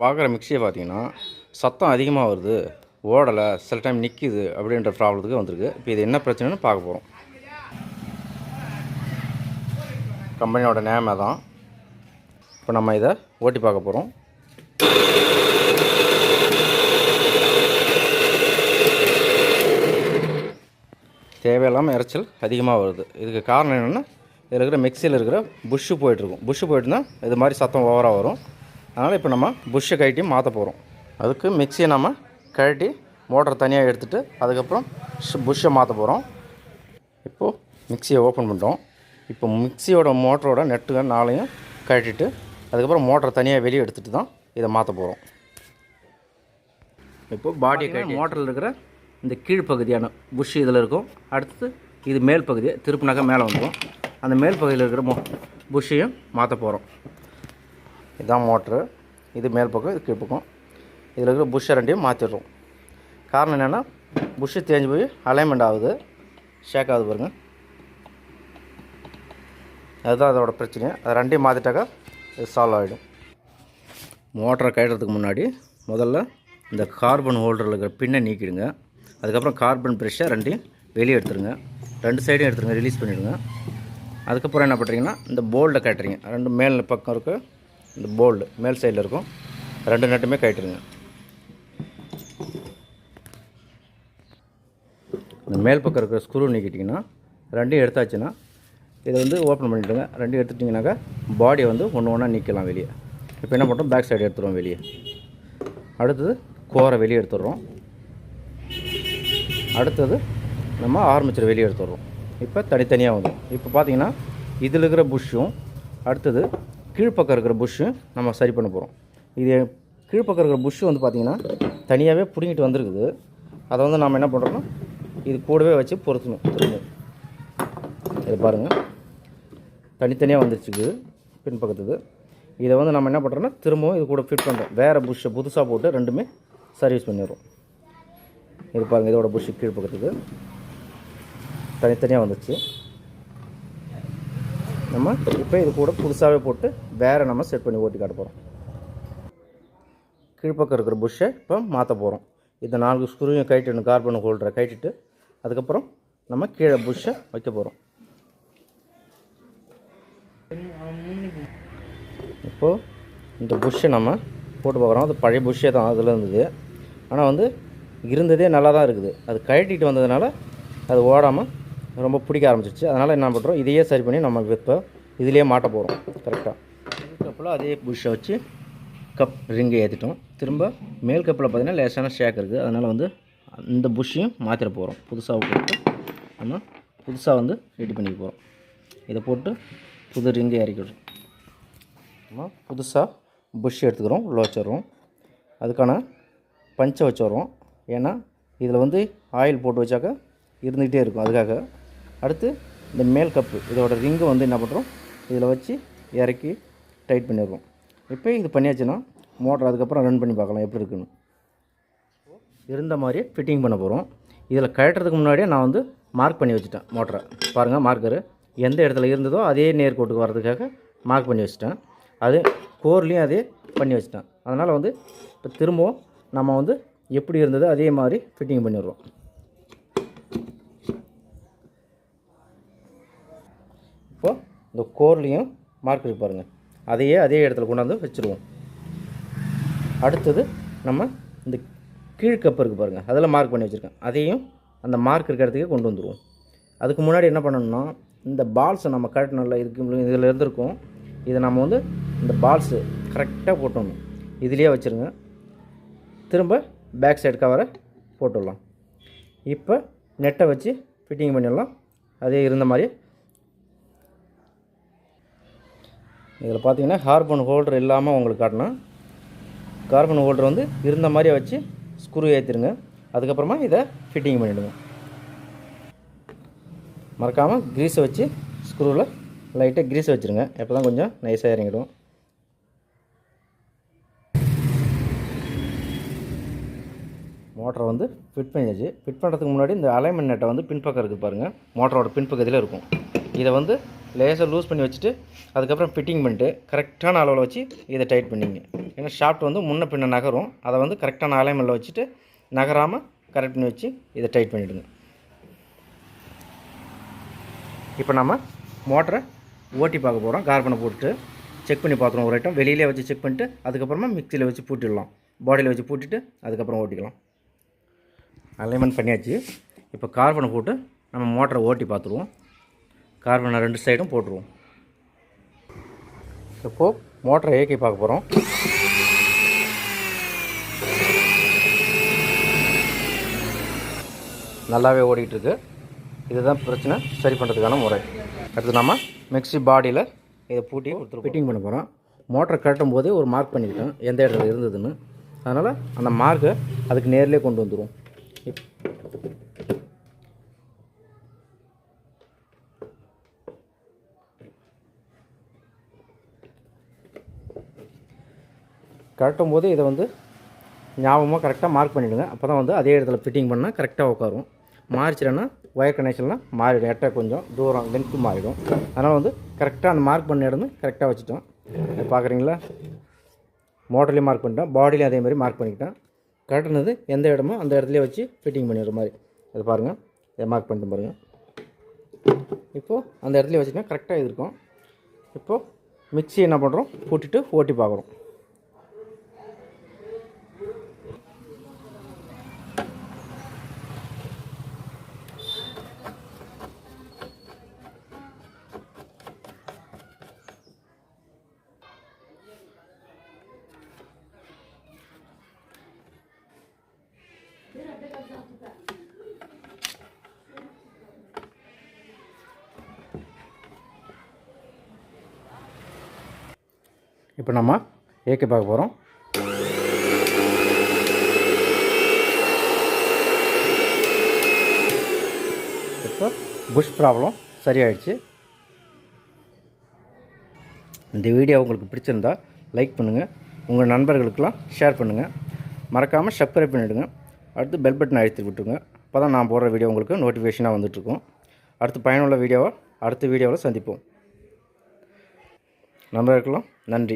பார்க்குற மிக்சியை பார்த்தீங்கன்னா சத்தம் அதிகமாக வருது, ஓடலை, சில டைம் நிற்கிது அப்படின்ற ப்ராப்ளத்துக்கு வந்திருக்கு. இப்போ இது என்ன பிரச்சனைன்னு பார்க்க போகிறோம். கம்பெனியோட நேம் தான். இப்போ நம்ம இதை ஓட்டி பார்க்க போகிறோம். தேவையில்லாமல் இறைச்சல் அதிகமாக வருது. இதுக்கு காரணம் என்னென்னா, இதில் இருக்கிற மிக்சியில் இருக்கிற புஷ்ஷு போயிட்டுருக்கும். புஷ்ஷு போயிட்டுனா இது மாதிரி சத்தம் ஓவராக வரும். அதனால் இப்போ நம்ம புஷ்ஷை கழட்டி மாற்ற போகிறோம். அதுக்கு மிக்சியை நம்ம கழட்டி மோட்டரை தனியாக எடுத்துகிட்டு அதுக்கப்புறம் புஷ்ஷை மாற்ற போகிறோம். இப்போது மிக்சியை ஓப்பன் பண்ணுறோம். இப்போ மிக்சியோட மோட்டரோட நெட்டுகள் நாளையும் கழட்டிட்டு அதுக்கப்புறம் மோட்டரை தனியாக வெளியே எடுத்துகிட்டு தான் இதை மாற்ற போகிறோம். இப்போது பாடியை கழட்டி மோட்டரில் இருக்கிற இந்த கீழ்ப்பகுதியான புஷ் இதில் இருக்கும். அடுத்தது இது மேல் பகுதியை திருப்பினாக்கா மேலே வந்துடும். அந்த மேல் பகுதியில் இருக்கிற புஷ்ஷையும் மாற்ற போகிறோம். இதுதான் மோட்ரு. இது மேல் பக்கம், இது கீழ் பக்கம். இதில் இருக்கிற புஷ்ஷை ரெண்டையும் மாற்றிடுறோம். காரணம் என்னென்னா, புஷ்ஷு தேஞ்சு போய் அலைன்மெண்ட் ஆகுது, ஷேக் ஆகுது பாருங்கள். அதுதான் அதோட பிரச்சனை. அதை ரெண்டையும் மாற்றிட்டாக்கா இது சால்வ் ஆகிடும். மோட்டரை கட்டுறதுக்கு முன்னாடி முதல்ல இந்த கார்பன் ஹோல்டரில் இருக்கிற பின்னை நீக்கிடுங்க. அதுக்கப்புறம் கார்பன் ப்ரெஷ்ஷை ரெண்டையும் வெளியே எடுத்துருங்க. ரெண்டு சைடும் எடுத்துருங்க, ரிலீஸ் பண்ணிவிடுங்க. அதுக்கப்புறம் என்ன பண்ணுறீங்கன்னா, இந்த போல்டை கட்டுறீங்க. ரெண்டு மேல் பக்கம் இருக்க இந்த போல்டு மேல் சைடில் இருக்கும், ரெண்டு நட்டுமே கட்டிடுங்க. இந்த மேல் பக்கம் இருக்கிற ஸ்க்ரூ நீக்கிட்டிங்கன்னா ரெண்டையும் எடுத்தாச்சுன்னா இதை வந்து ஓப்பன் பண்ணிவிடுங்க. ரெண்டையும் எடுத்துட்டிங்கனாக்கா பாடியை வந்து ஒன்று ஒன்றா நீக்கலாம் வெளியே. இப்போ என்ன பண்ணுறோம், பேக் சைடு எடுத்துடுவோம் வெளியே. அடுத்தது கோரை வெளியே எடுத்துடுறோம். அடுத்தது நம்ம ஆர்மேச்சர் வெளியே எடுத்துடுறோம். இப்போ தனித்தனியாக வந்துடும். இப்போ பார்த்தீங்கன்னா இதில் இருக்கிற புஷ்ஷும் அடுத்தது கீழ்ப்பக்கம் இருக்கிற புஷ்ஷு நம்ம சரி பண்ண போகிறோம். இது கீழ்ப்பக்கம் இருக்கிற புஷ்ஷு வந்து பார்த்திங்கன்னா தனியாகவே பிடிங்கிட்டு வந்திருக்குது. அதை வந்து நம்ம என்ன பண்ணுறோன்னா இது கூடவே வச்சு பொருத்தணும். திரும்ப இது பாருங்கள், தனித்தனியாக வந்துருச்சுக்குது பின்பக்கத்துக்கு. இதை வந்து நம்ம என்ன பண்ணுறோன்னா திரும்பவும் இது கூட ஃபிட் பண்ணுறோம். வேறு புஷ்ஷை புதுசாக போட்டு ரெண்டுமே சர்வீஸ் பண்ணிடுறோம். இது பாருங்கள், இதோட புஷ்ஷு கீழ்ப்பக்கத்துக்கு தனித்தனியாக வந்துச்சு. நம்ம இப்போ இது கூட புதுசாகவே போட்டு வேறு நம்ம செட் பண்ணி ஓட்டி காட்ட போகிறோம். கீழ்ப்பக்கம் இருக்கிற புஷ்ஷை இப்போ மாற்ற போகிறோம். இந்த 4 ஸ்க்ரூவையும் கட்டிடணும். கார்பன் ஹோல்டரை கட்டிட்டு அதுக்கப்புறம் நம்ம கீழே புஷ்ஷை வைக்க போகிறோம். இப்போது இந்த புஷ்ஷை நம்ம போட்டு பார்க்குறோம். அது பழைய புஷ்ஷே தான், அதில் இருந்தது. ஆனால் வந்து இருந்ததே நல்லா தான் இருக்குது. அது கழட்டிட்டு வந்ததுனால அது ஓடாமல் ரொம்ப பிடிக்க ஆரம்பிச்சிச்சு. அதனால் என்ன பண்ணுறோம், இதையே சரி பண்ணி நம்ம இப்போ இதிலே மாட்ட போகிறோம். கரெக்டாக கப்பில் அதே புஷ்ஷை வச்சு கப் ரிங்கை ஏற்றிட்டோம். திரும்ப மேல் கப்பில் பார்த்திங்கன்னா லேசான ஷேக் இருக்குது. அதனால் வந்து இந்த புஷ்ஷையும் மாற்றிட போகிறோம். புதுசாக போட்டு நம்ம புதுசாக வந்து ரெடி பண்ணிக்க போகிறோம். இதை போட்டு புது ரிங்கை இறக்கிடுறோம். நம்ம புதுசாக புஷ் எடுத்துக்கிறோம், உள்ள வச்சிடுறோம். அதுக்கான பஞ்சை வச்சிடுறோம். ஏன்னா இதில் வந்து ஆயில் போட்டு வச்சாக்கா இருந்துக்கிட்டே இருக்கும். அதுக்காக அடுத்து இந்த மேல் கப்பு இதோட ரிங்கு வந்து என்ன பண்ணுறோம், இதில் வச்சு இறக்கி டைட் பண்ணிடுறோம். இப்போ இது பண்ணியாச்சுன்னா மோட்டர் அதுக்கப்புறம் ரன் பண்ணி பார்க்கலாம் எப்படி இருக்குன்னு. இருந்த மாதிரியே ஃபிட்டிங் பண்ண போகிறோம். இதில் கழட்டுறதுக்கு முன்னாடியே நான் வந்து மார்க் பண்ணி வச்சுட்டேன் மோட்டரை. பாருங்கள், மார்க்கரு எந்த இடத்துல இருந்ததோ அதே நேர்கோட்டுக்கு வர்றதுக்காக மார்க் பண்ணி வச்சுட்டேன். அது கோர்லேயும் அதே பண்ணி வச்சுட்டேன். அதனால் வந்து இப்போ திரும்பவும் நம்ம வந்து எப்படி இருந்ததோ அதே மாதிரி ஃபிட்டிங் பண்ணிடுறோம். இப்போது இந்த கோர்லேயும் மார்க் இருக்கு பாருங்கள், அதையே அதே இடத்துல கொண்டாந்து வச்சுருவோம். அடுத்தது நம்ம இந்த கீழ்கப்பு இருக்குது பாருங்கள், அதில் மார்க் பண்ணி வச்சுருக்கேன். அதையும் அந்த மார்க் இருக்கிற இடத்துக்கே கொண்டு வந்துடுவோம். அதுக்கு முன்னாடி என்ன பண்ணணும்னா, இந்த பால்ஸை நம்ம கரெக்டாக இதுக்கு இதில் இருந்திருக்கும். இதை நம்ம வந்து இந்த பால்ஸு கரெக்டாக போட்டணும். இதிலே வச்சுருங்க. திரும்ப பேக் சைடு கவரை போட்டுடலாம். இப்போ நெட்டை வச்சு ஃபிட்டிங் பண்ணிடலாம். அதே இருந்த மாதிரி இதில் பார்த்தீங்கன்னா கார்பன் ஹோல்டர் இல்லாமல் உங்களுக்கு காட்டணும். கார்பன் ஹோல்டர் வந்து இருந்த மாதிரியே வச்சு ஸ்க்ரூ ஏற்றிடுங்க. அதுக்கப்புறமா இதை ஃபிட்டிங் பண்ணிவிடுங்க. மறக்காமல் க்ரீஸை வச்சு ஸ்க்ரூவில் லைட்டாக க்ரீஸ் வச்சுருங்க. எப்போ தான் கொஞ்சம் நைஸாக இறங்கிடும். மோட்டரை வந்து ஃபிட் பண்ணியாச்சு. ஃபிட் பண்ணுறதுக்கு முன்னாடி இந்த அலைன்மெண்ட் நெட்டை வந்து பின்பக்கம் இருக்குது பாருங்கள், மோட்டரோட பின்பக்கத்தில் இருக்கும். இதை வந்து லேசாக லூஸ் பண்ணி வச்சுட்டு அதுக்கப்புறம் ஃபிட்டிங் பண்ணிட்டு கரெக்டான அளவில் வச்சு இதை டைட் பண்ணிங்க. ஏன்னா ஷாஃப்ட் வந்து முன்ன பின்ன நகரும். அதை வந்து கரெக்டான அலைன்மெண்ட்டில் வச்சுட்டு நகராமல் கரெக்ட் பண்ணி வச்சு இதை டைட் பண்ணிவிடுங்க. இப்போ நம்ம மோட்டரை ஓட்டி பார்க்க போகிறோம். கார்பனை போட்டுட்டு செக் பண்ணி பார்த்துருவோம். ஒரு ஐட்டம் வெளியிலே வச்சு செக் பண்ணிட்டு அதுக்கப்புறமா மிக்சியில் வச்சு பூட்டிடலாம். பாடியில் வச்சு பூட்டிட்டு அதுக்கப்புறம் ஓட்டிக்கலாம். அலைன்மெண்ட் பண்ணியாச்சு. இப்போ கார்பனை போட்டு நம்ம மோட்டரை ஓட்டி பார்த்துருவோம். கார்பனை 2 சைடும் போட்டுருவோம். இப்போது மோட்டரை இயக்கி பார்க்க போகிறோம். நல்லாவே ஓடிட்டுருக்கு. இதுதான் பிரச்சனை சரி பண்ணுறதுக்கான முறை. அடுத்து நம்ம மிக்ஸி பாடியில் இதை பூட்டி ஃபிட்டிங் பண்ண போகிறோம். மோட்டரை கட்டும் போதே ஒரு மார்க் பண்ணிக்கிட்டோம் எந்த இடத்துல இருந்ததுன்னு. அதனால் அந்த மார்க்கை அதுக்கு நேர்லேயே கொண்டு வந்துடுவோம். கட்டும் போது இதை வந்து ஞாபகமாக கரெக்டாக மார்க் பண்ணிவிடுங்க. அப்போ தான் வந்து அதே இடத்துல ஃபிட்டிங் பண்ணால் கரெக்டாக உட்காரும். மாறிச்சிடன்னா ஒயர் கனெக்ஷன்லாம் மாறிடும். எட்ட கொஞ்சம் தூரம் லென்த்து மாறிடும். அதனால் வந்து கரெக்டாக அந்த மார்க் பண்ண இடம் கரெக்டாக வச்சுட்டோம். பார்க்குறீங்களா, மோட்டர்லேயும் மார்க் பண்ணிட்டோம், பாடிலையும் அதே மாதிரி மார்க் பண்ணிக்கிட்டோம். கரெக்டானது எந்த இடமோ அந்த இடத்துலையே வச்சு ஃபிட்டிங் பண்ணிடுற மாதிரி. அது பாருங்கள், இதை மார்க் பண்ணிட்டு பாருங்கள். இப்போது அந்த இடத்துலையே வச்சுட்டா கரெக்டாக இது இருக்கும். இப்போது மிக்ஸி என்ன பண்ணுறோம், பூட்டிட்டு ஓட்டி பார்க்குறோம். இப்போ நம்ம ஏக்கி பார்க்க போகிறோம். இப்போ புஷ் ப்ராப்ளம் சரியாயிடுச்சு. இந்த வீடியோ உங்களுக்கு பிடிச்சிருந்தா லைக் பண்ணுங்கள், உங்கள் நண்பர்களுக்கெல்லாம் ஷேர் பண்ணுங்கள், மறக்காமல் சப்ஸ்கிரைப் பண்ணிவிடுங்க. அடுத்து பெல் பட்டன் அழுத்தி விட்டுருங்க. அப்போ தான் நான் போடுற வீடியோ உங்களுக்கு நோட்டிஃபிகேஷனாக வந்துட்டுருக்கும். அடுத்து பயனுள்ள வீடியோவை அடுத்த வீடியோவில் சந்திப்போம். நண்பர்களுக்கெல்லாம் நன்றி.